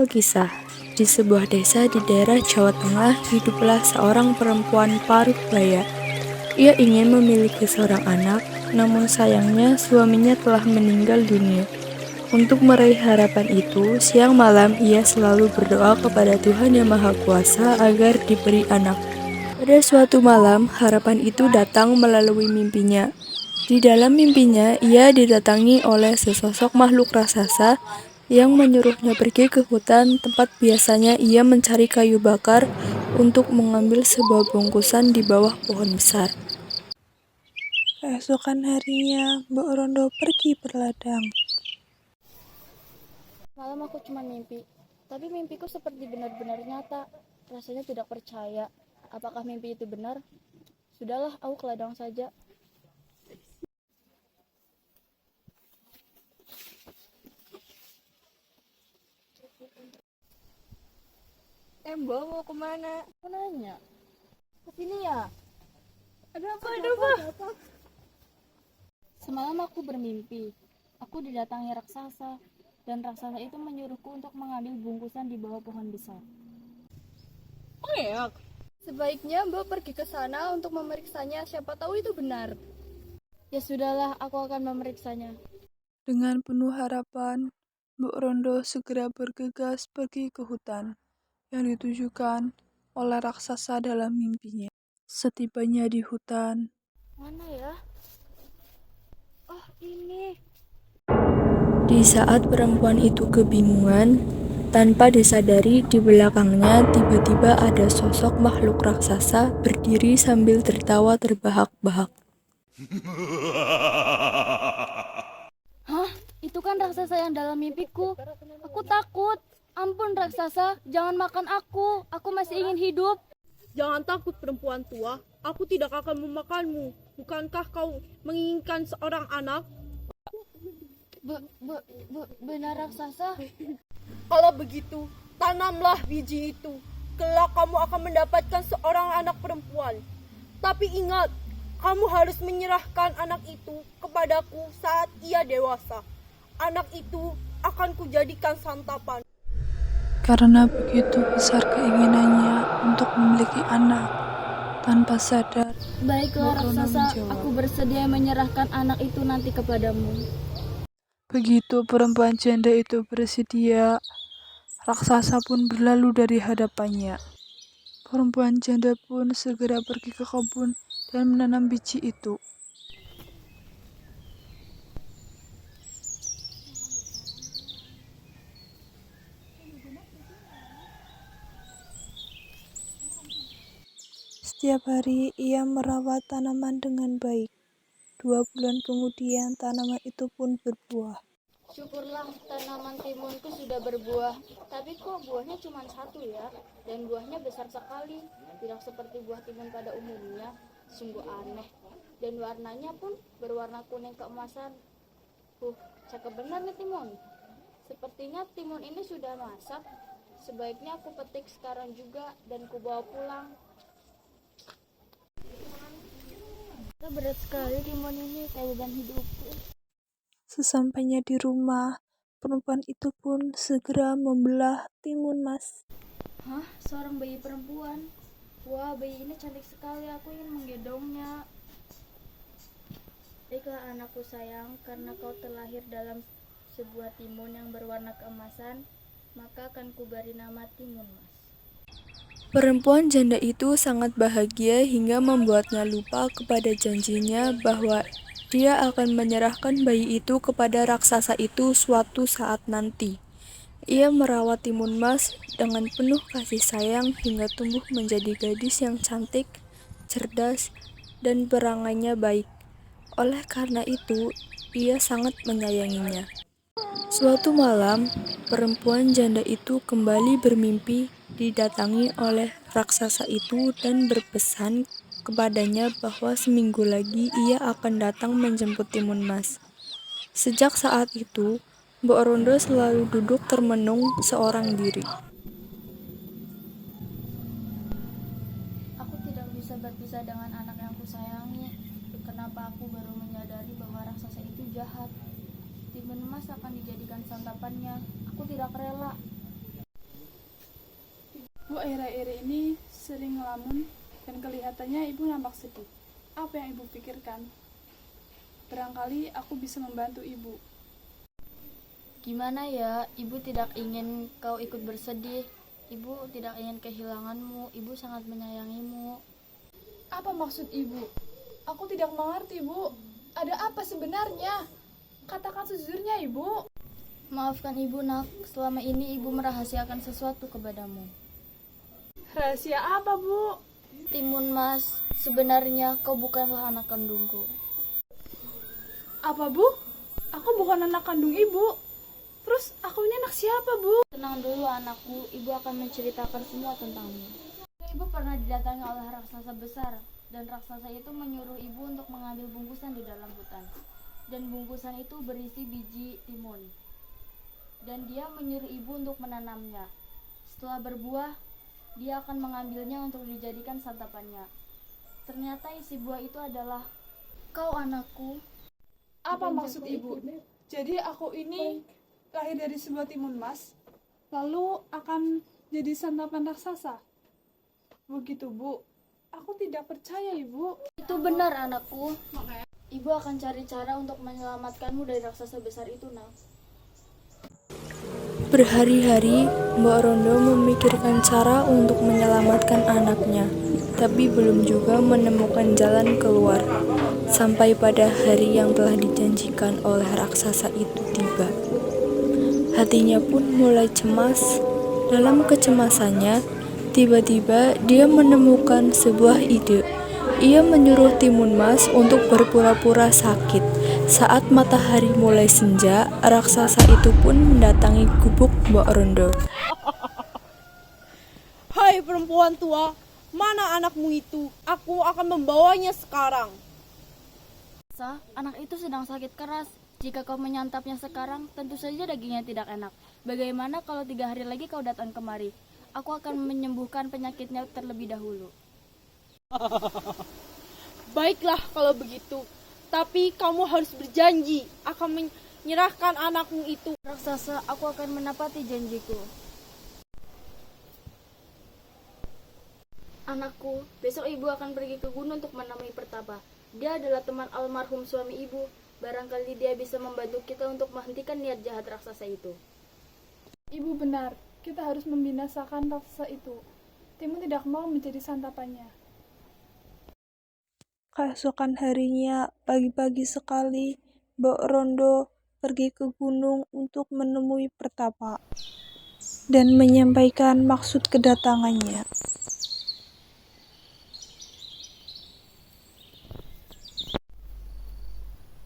Alkisah. Di sebuah desa di daerah Jawa Tengah hiduplah seorang perempuan paruh baya. Ia ingin memiliki seorang anak, namun sayangnya suaminya telah meninggal dunia. Untuk meraih harapan itu, siang malam ia selalu berdoa kepada Tuhan Yang Maha Kuasa agar diberi anak. Pada suatu malam, harapan itu datang melalui mimpinya. Di dalam mimpinya, ia didatangi oleh sesosok makhluk raksasa yang menyuruhnya pergi ke hutan tempat biasanya ia mencari kayu bakar untuk mengambil sebuah bungkusan di bawah pohon besar. Keesokan harinya, Mbok Rondo pergi berladang. Malam aku cuma mimpi, tapi mimpiku seperti benar-benar nyata. Rasanya tidak percaya. Apakah mimpi itu benar? Sudahlah, aku ke ladang saja. Mbak mau kemana? Aku nanya, kesini ya? Ada apa? Semalam aku bermimpi. Aku didatangi raksasa, dan raksasa itu menyuruhku untuk mengambil bungkusan di bawah pohon besar. Pengeak. Sebaiknya Mbak pergi ke sana untuk memeriksanya, siapa tahu itu benar. Ya sudahlah, aku akan memeriksanya. Dengan penuh harapan, Mbok Rondo segera bergegas pergi ke hutan yang ditujukan oleh raksasa dalam mimpinya. Setibanya di hutan, Mana ya? Oh, ini. Di saat perempuan itu kebingungan, tanpa disadari di belakangnya tiba-tiba ada sosok makhluk raksasa berdiri sambil tertawa terbahak-bahak. Hah? Itu kan raksasa yang dalam mimpiku. Aku takut. Ampun raksasa, jangan makan aku. Aku masih ingin hidup. Jangan takut perempuan tua, aku tidak akan memakanmu. Bukankah kau menginginkan seorang anak? Benar raksasa? Kalau begitu, tanamlah biji itu. Kelak kamu akan mendapatkan seorang anak perempuan. Tapi ingat, kamu harus menyerahkan anak itu kepadaku saat ia dewasa. Anak itu akan kujadikan santapan. karena begitu besar keinginannya untuk memiliki anak. Tanpa sadar, Baiklah Mbok Rondo raksasa, menjawab. aku bersedia menyerahkan anak itu nanti kepadamu. Begitu perempuan janda itu bersedia, raksasa pun berlalu dari hadapannya. Perempuan janda pun segera pergi ke kebun dan menanam biji itu. Setiap hari ia merawat tanaman dengan baik. 2 bulan kemudian tanaman itu pun berbuah. Syukurlah tanaman timunku sudah berbuah. Tapi kok buahnya cuma satu ya? Dan buahnya besar sekali. Tidak seperti buah timun pada umumnya. Sungguh aneh. Dan warnanya pun berwarna kuning keemasan. Cakep benar nih timun. Sepertinya timun ini sudah masak. Sebaiknya aku petik sekarang juga dan kubawa pulang. Berat sekali timun ini, kayak beban hidupku. Sesampainya di rumah, perempuan itu pun segera membelah timun mas. Hah? Seorang bayi perempuan? Wah, bayi ini cantik sekali, aku ingin menggendongnya. Baiklah anakku sayang, karena kau terlahir dalam sebuah timun yang berwarna keemasan, maka akan kuberi nama Timun Mas. Perempuan janda itu sangat bahagia hingga membuatnya lupa kepada janjinya bahwa dia akan menyerahkan bayi itu kepada raksasa itu suatu saat nanti. Ia merawat timun mas dengan penuh kasih sayang hingga tumbuh menjadi gadis yang cantik, cerdas, dan perangainya baik. Oleh karena itu, ia sangat menyayanginya. Suatu malam, perempuan janda itu kembali bermimpi didatangi oleh raksasa itu dan berpesan kepadanya bahwa seminggu lagi ia akan datang menjemput timun mas. Sejak saat itu, Mbok Rondo selalu duduk termenung seorang diri. Aku tidak bisa berpisah dengan anak yang kusayangi. Kenapa aku baru menyadari bahwa raksasa itu jahat? Timun emas akan dijadikan santapannya. Aku tidak rela. Bu, akhir-akhir ini sering ngelamun dan kelihatannya ibu nampak sedih. Apa yang ibu pikirkan? Barangkali aku bisa membantu ibu. Gimana ya, ibu tidak ingin kau ikut bersedih. Ibu tidak ingin kehilanganmu, ibu sangat menyayangimu. Apa maksud ibu? Aku tidak mengerti, Bu. Ada apa sebenarnya? Katakan sejujurnya, Ibu. Maafkan ibu nak, selama ini ibu merahasiakan sesuatu kepadamu. Rahasia apa, Bu? Timun Mas, sebenarnya kau bukanlah anak kandungku. Apa, Bu? Aku bukan anak kandung ibu. Terus aku ini anak siapa, Bu? Tenang dulu anakku, ibu akan menceritakan semua tentangmu. Ibu pernah didatangi oleh raksasa besar, dan raksasa itu menyuruh ibu untuk mengambil bungkusan di dalam hutan. Dan bungkusan itu berisi biji timun. Dan dia menyuruh ibu untuk menanamnya. Setelah berbuah, dia akan mengambilnya untuk dijadikan santapannya. Ternyata isi buah itu adalah kau anakku. Apa maksud ibu? Jadi aku ini lahir dari sebuah timun mas, lalu akan jadi santapan raksasa. Begitu, Bu. Aku tidak percaya, Ibu. Itu benar anakku. Ibu akan cari cara untuk menyelamatkanmu dari raksasa besar itu, nak. Berhari-hari, Mbak Rondo memikirkan cara untuk menyelamatkan anaknya, tapi belum juga menemukan jalan keluar. Sampai pada hari yang telah dijanjikan oleh raksasa itu tiba. Hatinya pun mulai cemas. Dalam kecemasannya, tiba-tiba dia menemukan sebuah ide. Ia menyuruh Timun Mas untuk berpura-pura sakit. Saat matahari mulai senja, raksasa itu pun mendatangi gubuk Mbak Rondo. Hai perempuan tua, mana anakmu itu? Aku akan membawanya sekarang. Anak itu sedang sakit keras. Jika kau menyantapnya sekarang, tentu saja dagingnya tidak enak. Bagaimana kalau 3 hari lagi kau datang kemari? Aku akan menyembuhkan penyakitnya terlebih dahulu. Baiklah kalau begitu. Tapi kamu harus berjanji akan menyerahkan anakmu itu. Raksasa, aku akan menepati janjiku. Anakku, besok ibu akan pergi ke gunung untuk menemui Pertapa. Dia adalah teman almarhum suami ibu. Barangkali dia bisa membantu kita untuk menghentikan niat jahat raksasa itu. Ibu benar. Kita harus membinasakan raksasa itu. Timun tidak mau menjadi santapannya. Keesokan harinya, pagi-pagi sekali, Mbok Rondo pergi ke gunung untuk menemui Pertapa dan menyampaikan maksud kedatangannya.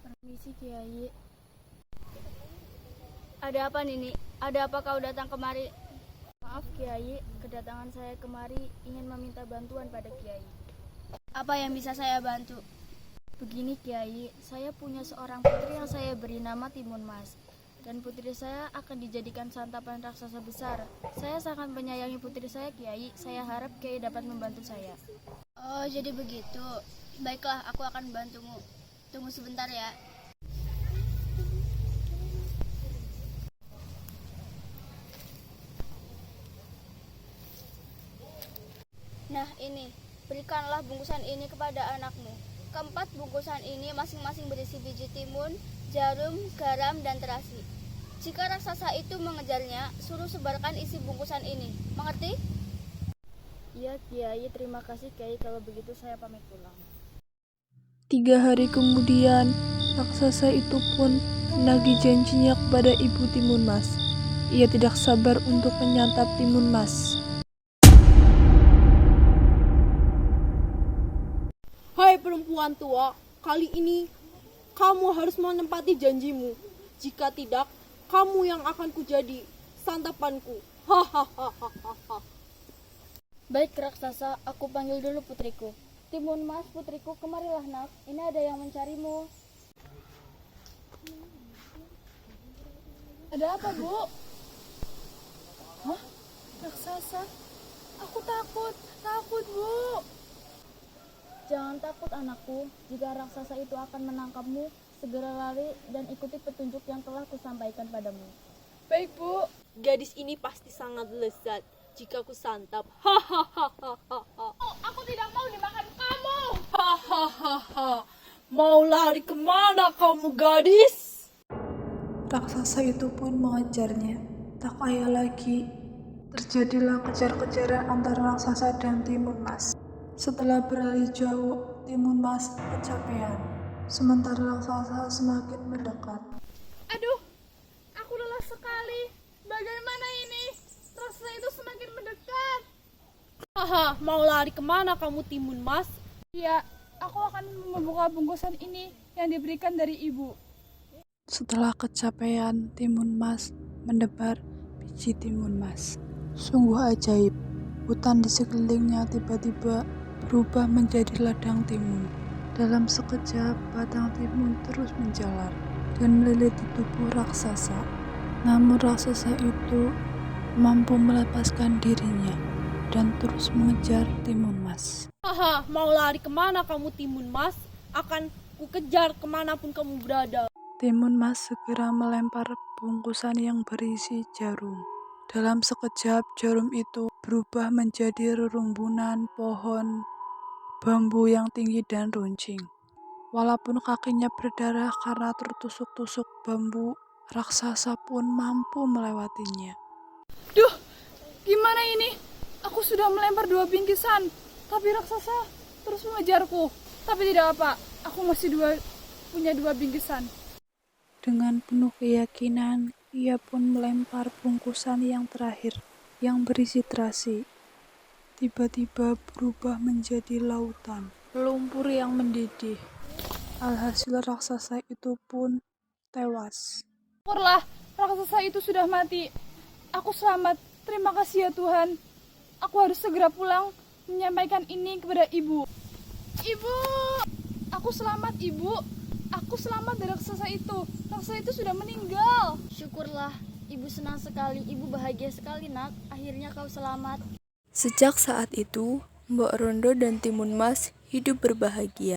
Permisi Kiai. Ada apa Nini? Ada apa kau datang kemari? Maaf Kiai, kedatangan saya kemari ingin meminta bantuan pada Kiai. Apa yang bisa saya bantu? Begini Kiai, saya punya seorang putri yang saya beri nama Timun Mas. Dan putri saya akan dijadikan santapan raksasa besar. Saya sangat menyayangi putri saya Kiai. Saya harap Kiai dapat membantu saya. Oh, jadi begitu. Baiklah, aku akan bantumu. Tunggu sebentar ya. Nah ini, berikanlah bungkusan ini kepada anakmu. Keempat bungkusan ini masing-masing berisi biji timun, jarum, garam, dan terasi. Jika raksasa itu mengejarnya, suruh sebarkan isi bungkusan ini. Mengerti? Iya Kiai, terima kasih Kiai. Kalau begitu saya pamit pulang. 3 hari kemudian, raksasa itu pun menagih janjinya kepada Ibu Timun Mas. Ia tidak sabar untuk menyantap Timun Mas. Hai perempuan tua, kali ini kamu harus menepati janjimu. Jika tidak, kamu yang akan kujadi santapanku. Hahaha. Baik raksasa, aku panggil dulu putriku. Timun Mas, putriku, kemarilah nak. Ini ada yang mencarimu. Ada apa, Bu? Hah? Raksasa? Aku takut, Bu. Jangan takut anakku, jika raksasa itu akan menangkapmu, segera lari dan ikuti petunjuk yang telah kusampaikan padamu. Baik, Bu. Gadis ini pasti sangat lezat. jika ku santap. Hahaha. Aku tidak mau dimakan kamu. Hahaha. Mau lari kemana kamu gadis? Raksasa itu pun mengejarnya. Tak kaya lagi, terjadilah kejar-kejaran antara raksasa dan Timun Mas. Setelah berlari jauh, Timun Mas kecapean. Sementara raksasa semakin mendekat. Aduh, aku lelah sekali. Bagaimana ini? Raksasa itu semakin mendekat. Haha, mau lari kemana kamu Timun Mas? Ya, aku akan membuka bungkusan ini yang diberikan dari ibu. Setelah kecapean, Timun Mas mendebar biji timun mas. Sungguh ajaib, hutan di sekelilingnya tiba-tiba berubah menjadi ladang timun. Dalam sekejap, batang timun terus menjalar dan meliliti tubuh raksasa. Namun raksasa itu mampu melepaskan dirinya dan terus mengejar Timun Mas. Haha, mau lari kemana kamu Timun Mas? Akan ku kejar kemanapun kamu berada. Timun Mas segera melempar bungkusan yang berisi jarum. Dalam sekejap, jarum itu berubah menjadi rerumpunan pohon bambu yang tinggi dan runcing. Walaupun kakinya berdarah karena tertusuk-tusuk bambu, raksasa pun mampu melewatinya. Duh, gimana ini? Aku sudah melempar 2 bingkisan, tapi raksasa terus mengejarku. Tapi tidak apa, aku masih punya 2 bingkisan. Dengan penuh keyakinan, ia pun melempar bungkusan yang terakhir, yang berisi terasi. Tiba-tiba berubah menjadi lautan, lumpur yang mendidih. Alhasil raksasa itu pun tewas. Syukurlah, raksasa itu sudah mati. Aku selamat, terima kasih ya Tuhan. Aku harus segera pulang menyampaikan ini kepada ibu. Ibu, aku selamat ibu. Aku selamat dari raksasa itu. Raksasa itu sudah meninggal. Syukurlah, ibu senang sekali, ibu bahagia sekali nak, akhirnya kau selamat. Sejak saat itu, Mbok Rondo dan Timun Mas hidup berbahagia.